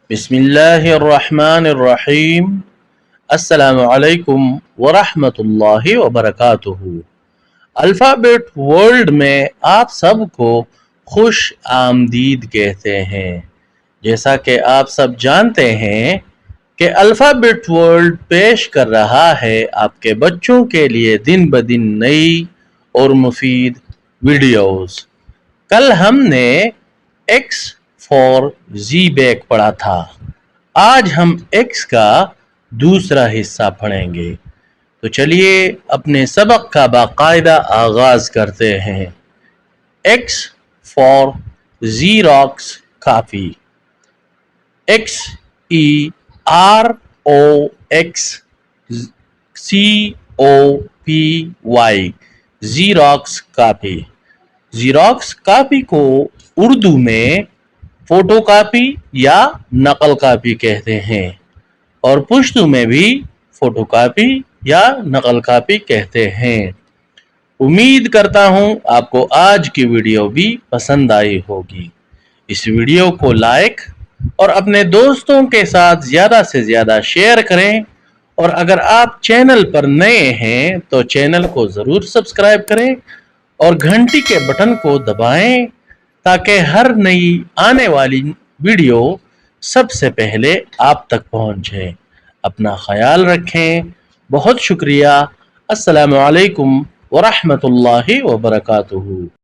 بسم اللہ الرحمن الرحیم۔ السلام علیکم ورحمۃ اللہ وبرکاتہ۔ الفابیٹ ورلڈ میں آپ سب کو خوش آمدید کہتے ہیں۔ جیسا کہ آپ سب جانتے ہیں کہ الفابیٹ ورلڈ پیش کر رہا ہے آپ کے بچوں کے لیے دن بدن نئی اور مفید ویڈیوز۔ کل ہم نے ایکس فار زی بیک پڑھا تھا۔ آج ہم ایکس کا دوسرا حصہ پڑھیں گے۔ تو چلیے اپنے سبق کا باقاعدہ آغاز کرتے ہیں۔ X for xerox copy. X E R O X C O P Y, xerox copy. Xerox copy کو اردو میں فوٹو کاپی یا نقل کاپی کہتے ہیں، اور پشتو میں بھی فوٹو کاپی یا نقل کاپی کہتے ہیں۔ امید کرتا ہوں آپ کو آج کی ویڈیو بھی پسند آئی ہوگی۔ اس ویڈیو کو لائک اور اپنے دوستوں کے ساتھ زیادہ سے زیادہ شیئر کریں، اور اگر آپ چینل پر نئے ہیں تو چینل کو ضرور سبسکرائب کریں اور گھنٹی کے بٹن کو دبائیں تاکہ ہر نئی آنے والی ویڈیو سب سے پہلے آپ تک پہنچے۔ اپنا خیال رکھیں۔ بہت شکریہ۔ السلام علیکم ورحمۃ اللہ وبرکاتہ۔